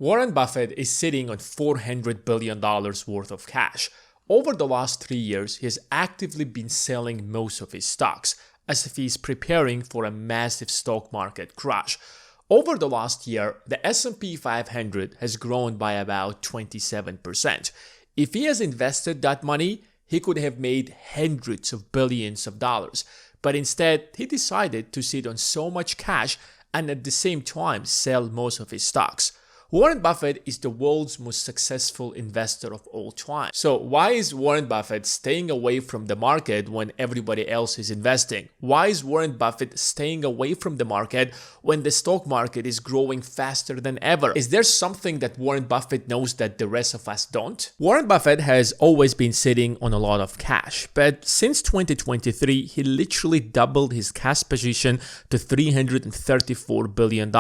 Warren Buffett is sitting on $400 billion worth of cash. Over the last 3 years, he has actively been selling most of his stocks, as if he is preparing for a massive stock market crash. Over the last year, the S&P 500 has grown by about 27%. If he has invested that money, he could have made hundreds of billions of dollars. But instead, he decided to sit on so much cash and at the same time sell most of his stocks. Warren Buffett is the world's most successful investor of all time. So why is Warren Buffett staying away from the market when everybody else is investing? Why is Warren Buffett staying away from the market when the stock market is growing faster than ever? Is there something that Warren Buffett knows that the rest of us don't? Warren Buffett has always been sitting on a lot of cash, but since 2023, he literally doubled his cash position to $334 billion.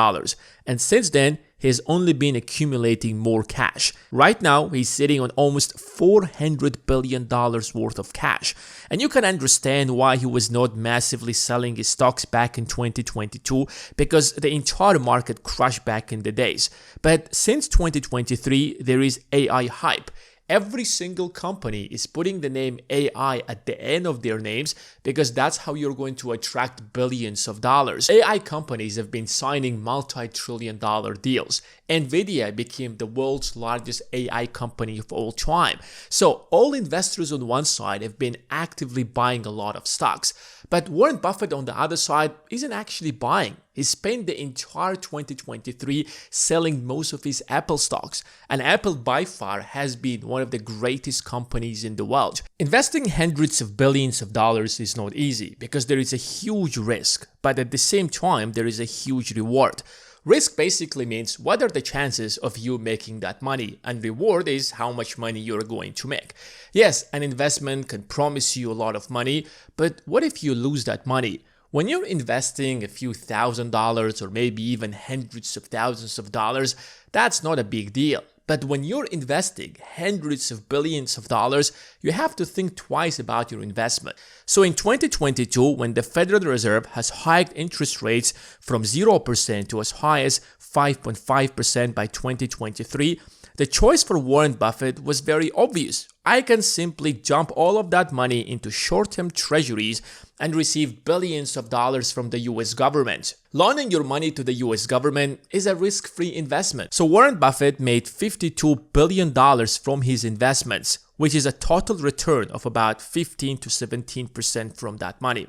And since then, he has only been accumulating more cash. Right now, he's sitting on almost $400 billion worth of cash. And you can understand why he was not massively selling his stocks back in 2022, because the entire market crashed back in the days. But since 2023, there is AI hype. Every single company is putting the name AI at the end of their names because that's how you're going to attract billions of dollars. AI companies have been signing multi-trillion-dollar deals. Nvidia became the world's largest AI company of all time. So all investors on one side have been actively buying a lot of stocks. But Warren Buffett on the other side isn't actually buying. He spent the entire 2023 selling most of his Apple stocks. And Apple by far has been one of the greatest companies in the world. Investing hundreds of billions of dollars is not easy because there is a huge risk. But at the same time, there is a huge reward. Risk basically means what are the chances of you making that money, and reward is how much money you're going to make. Yes, an investment can promise you a lot of money, but what if you lose that money? When you're investing a few $1,000s or maybe even hundreds of thousands of dollars, that's not a big deal. But when you're investing hundreds of billions of dollars, you have to think twice about your investment. So in 2022, when the Federal Reserve has hiked interest rates from 0% to as high as 5.5% by 2023, the choice for Warren Buffett was very obvious. I can simply dump all of that money into short-term treasuries and receive billions of dollars from the US government. Loaning your money to the US government is a risk-free investment. So Warren Buffett made $52 billion from his investments, which is a total return of about 15 to 17% from that money.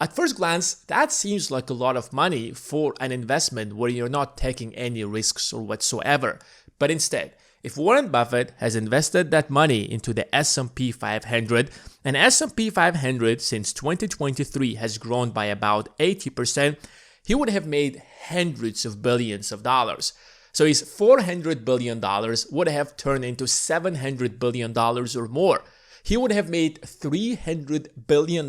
At first glance, that seems like a lot of money for an investment where you're not taking any risks or whatsoever. But instead, if Warren Buffett has invested that money into the S&P 500, and S&P 500 since 2023 has grown by about 80%, he would have made hundreds of billions of dollars. So his $400 billion would have turned into $700 billion or more. He would have made $300 billion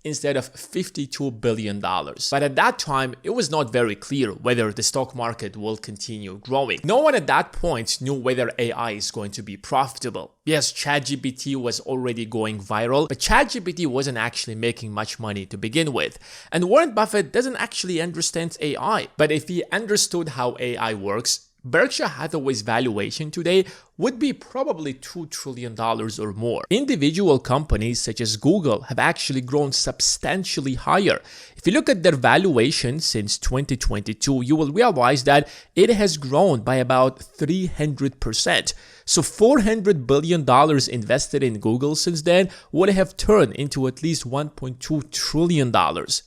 instead of $52 billion. But at that time, it was not very clear whether the stock market will continue growing. No one at that point knew whether AI is going to be profitable. Yes, ChatGPT was already going viral, but ChatGPT wasn't actually making much money to begin with. And Warren Buffett doesn't actually understand AI. But if he understood how AI works, Berkshire Hathaway's valuation today would be probably $2 trillion or more. Individual companies such as Google have actually grown substantially higher. If you look at their valuation since 2022, you will realize that it has grown by about 300%. So $400 billion invested in Google since then would have turned into at least $1.2 trillion.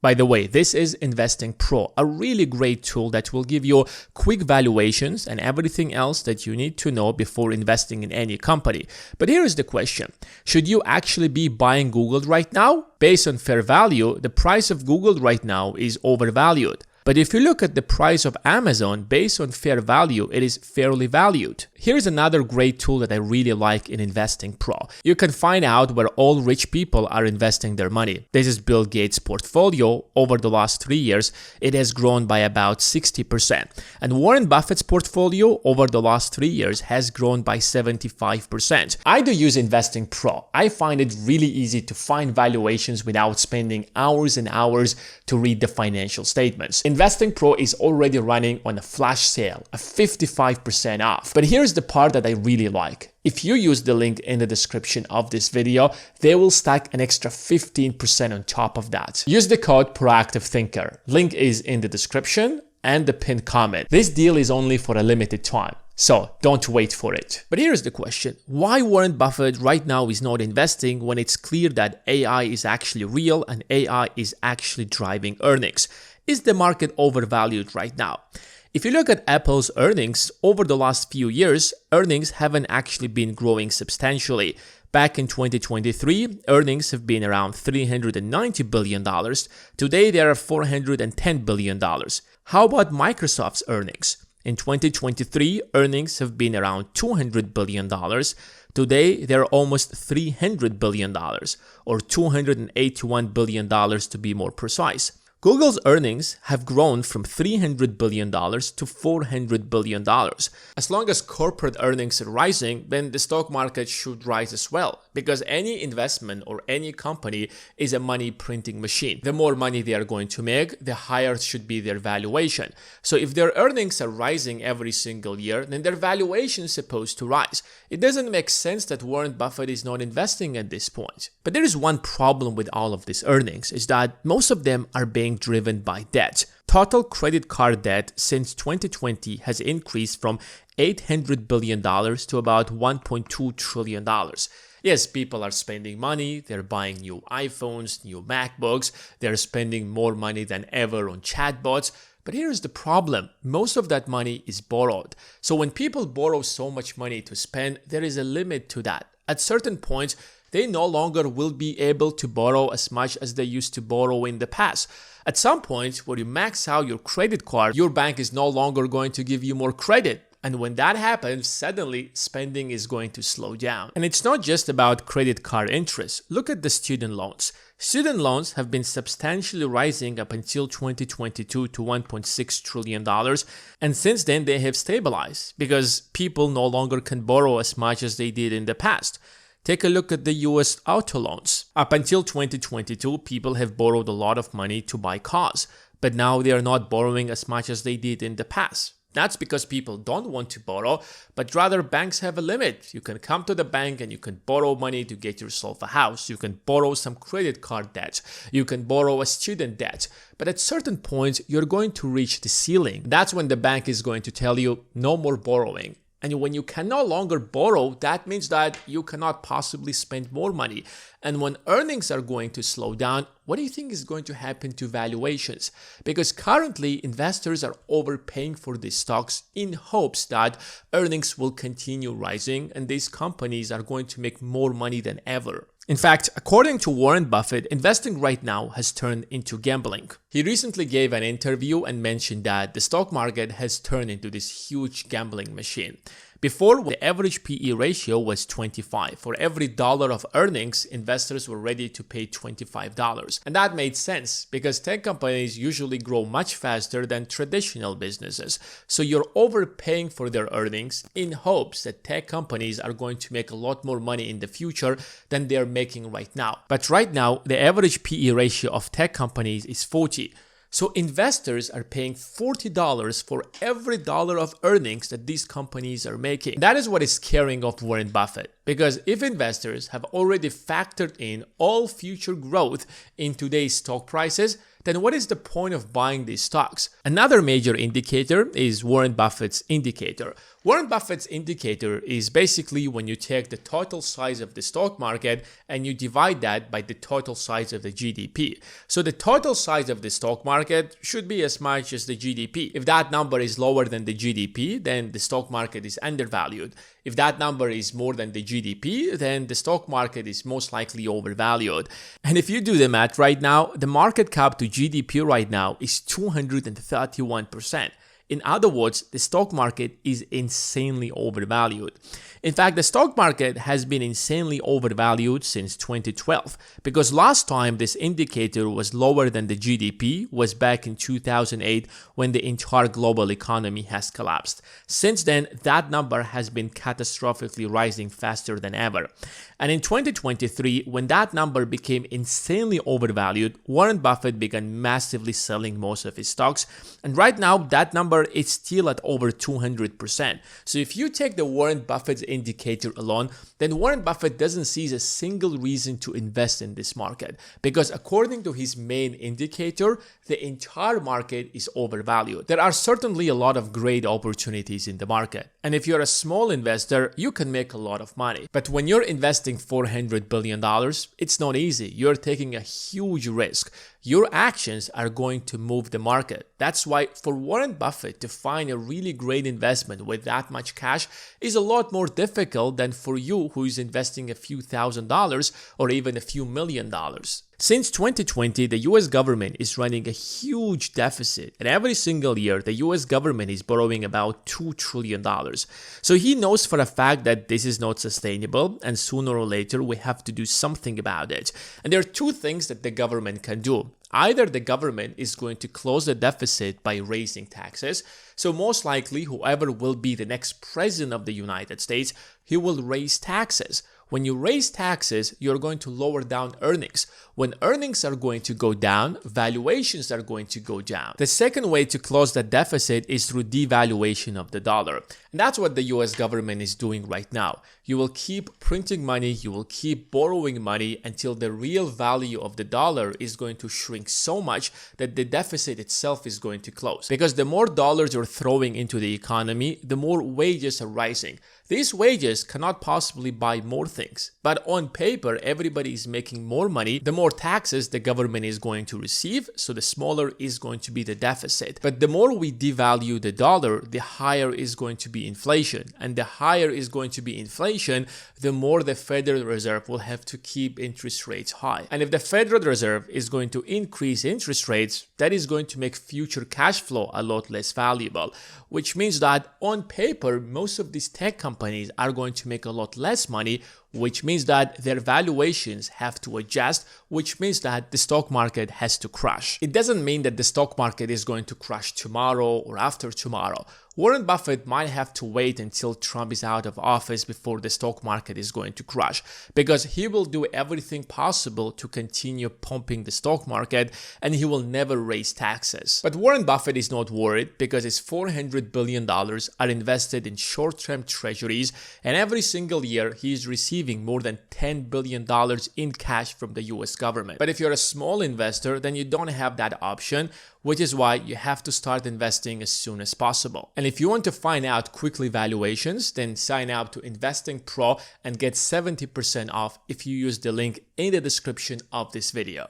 By the way, this is InvestingPro, a really great tool that will give you quick valuations and everything else that you need to know before investing in any company. But here is the question. Should you actually be buying Google right now? Based on fair value, the price of Google right now is overvalued. But if you look at the price of Amazon based on fair value, it is fairly valued. Here's another great tool that I really like in InvestingPro. You can find out where all rich people are investing their money. This is Bill Gates' portfolio. Over the last 3 years, it has grown by about 60%. And Warren Buffett's portfolio over the last 3 years has grown by 75%. I do use InvestingPro. I find it really easy to find valuations without spending hours and hours to read the financial statements. InvestingPro is already running on a flash sale, a 55% off. But here's the part that I really like. If you use the link in the description of this video, they will stack an extra 15% on top of that. Use the code proactivethinker. Link is in the description and the pinned comment. This deal is only for a limited time, so don't wait for it. But here's the question. Why Warren Buffett right now is not investing when it's clear that AI is actually real and AI is actually driving earnings? Is the market overvalued right now? If you look at Apple's earnings over the last few years, earnings haven't actually been growing substantially. Back in 2023, earnings have been around $390 billion. Today, they are $410 billion. How about Microsoft's earnings? In 2023, earnings have been around $200 billion. Today, they're almost $300 billion, or $281 billion to be more precise. Google's earnings have grown from $300 billion to $400 billion. As long as corporate earnings are rising, then the stock market should rise as well, because any investment or any company is a money printing machine. The more money they are going to make, the higher should be their valuation. So if their earnings are rising every single year, then their valuation is supposed to rise. It doesn't make sense that Warren Buffett is not investing at this point. But there is one problem with all of these earnings, is that most of them are being driven by debt. Total credit card debt since 2020 has increased from $800 billion to about $1.2 trillion. Yes, people are spending money, they're buying new iPhones, new MacBooks, they're spending more money than ever on chatbots. But here's the problem. Most of that money is borrowed. So when people borrow so much money to spend, there is a limit to that. At certain points, they no longer will be able to borrow as much as they used to borrow in the past. At some point, when you max out your credit card, your bank is no longer going to give you more credit. And when that happens, suddenly spending is going to slow down. And it's not just about credit card interest. Look at the student loans. Student loans have been substantially rising up until 2022 to $1.6 trillion. And since then, they have stabilized because people no longer can borrow as much as they did in the past. Take a look at the US auto loans. Up until 2022, people have borrowed a lot of money to buy cars, but now they are not borrowing as much as they did in the past. That's because people don't want to borrow, but rather banks have a limit. You can come to the bank and you can borrow money to get yourself a house. You can borrow some credit card debt. You can borrow a student debt. But at certain points, you're going to reach the ceiling. That's when the bank is going to tell you no more borrowing. And when you can no longer borrow, that means that you cannot possibly spend more money. And when earnings are going to slow down, what do you think is going to happen to valuations? Because currently, investors are overpaying for these stocks in hopes that earnings will continue rising and these companies are going to make more money than ever. In fact, according to Warren Buffett, investing right now has turned into gambling. He recently gave an interview and mentioned that the stock market has turned into this huge gambling machine. Before, the average PE ratio was 25. For every dollar of earnings, investors were ready to pay $25. And that made sense because tech companies usually grow much faster than traditional businesses. So you're overpaying for their earnings in hopes that tech companies are going to make a lot more money in the future than they're making right now. But right now, the average PE ratio of tech companies is 40. So investors are paying $40 for every dollar of earnings that these companies are making. That is what is scaring off Warren Buffett. Because if investors have already factored in all future growth in today's stock prices, then what is the point of buying these stocks? Another major indicator is Warren Buffett's indicator. Warren Buffett's indicator is basically when you take the total size of the stock market and you divide that by the total size of the GDP. So the total size of the stock market should be as much as the GDP. If that number is lower than the GDP, then the stock market is undervalued. If that number is more than the GDP, then the stock market is most likely overvalued. And if you do the math right now, the market cap to GDP right now is 231%. In other words, the stock market is insanely overvalued. In fact, the stock market has been insanely overvalued since 2012 because last time this indicator was lower than the GDP was back in 2008 when the entire global economy has collapsed. Since then, that number has been catastrophically rising faster than ever. And in 2023, when that number became insanely overvalued, Warren Buffett began massively selling most of his stocks. And right now, that number is still at over 200%. So if you take the Warren Buffett's indicator alone, then Warren Buffett doesn't see a single reason to invest in this market. Because according to his main indicator, the entire market is overvalued. There are certainly a lot of great opportunities in the market. And if you're a small investor, you can make a lot of money. But when you're investing $400 billion, it's not easy. You're taking a huge risk. Your actions are going to move the market. That's why for Warren Buffett to find a really great investment with that much cash is a lot more difficult than for you who is investing a few $1,000s or even a few $1 million. Since 2020, the US government is running a huge deficit, and every single year, the US government is borrowing about $2 trillion. So he knows for a fact that this is not sustainable, and sooner or later, we have to do something about it. And there are two things that the government can do. Either the government is going to close the deficit by raising taxes, so most likely whoever will be the next president of the United States, he will raise taxes. When you raise taxes, you're going to lower down earnings. When earnings are going to go down, valuations are going to go down. The second way to close the deficit is through devaluation of the dollar. And that's what the US government is doing right now. You will keep printing money, you will keep borrowing money until the real value of the dollar is going to shrink so much that the deficit itself is going to close. Because the more dollars you're throwing into the economy, the more wages are rising. These wages cannot possibly buy more things, but on paper, everybody is making more money. The more taxes the government is going to receive, so the smaller is going to be the deficit. But the more we devalue the dollar, the higher is going to be inflation. And the higher is going to be inflation, the more the Federal Reserve will have to keep interest rates high. And if the Federal Reserve is going to increase interest rates, that is going to make future cash flow a lot less valuable, which means that on paper, most of these tech companies are going to make a lot less money, which means that their valuations have to adjust, which means that the stock market has to crash. It doesn't mean that the stock market is going to crash tomorrow or after tomorrow. Warren Buffett might have to wait until Trump is out of office before the stock market is going to crash, because he will do everything possible to continue pumping the stock market and he will never raise taxes. But Warren Buffett is not worried because his $400 billion are invested in short-term treasuries, and every single year he is receiving more than $10 billion in cash from the US government. But if you're a small investor, then you don't have that option, which is why you have to start investing as soon as possible. And if you want to find out quickly valuations, then sign up to InvestingPro and get 70% off if you use the link in the description of this video.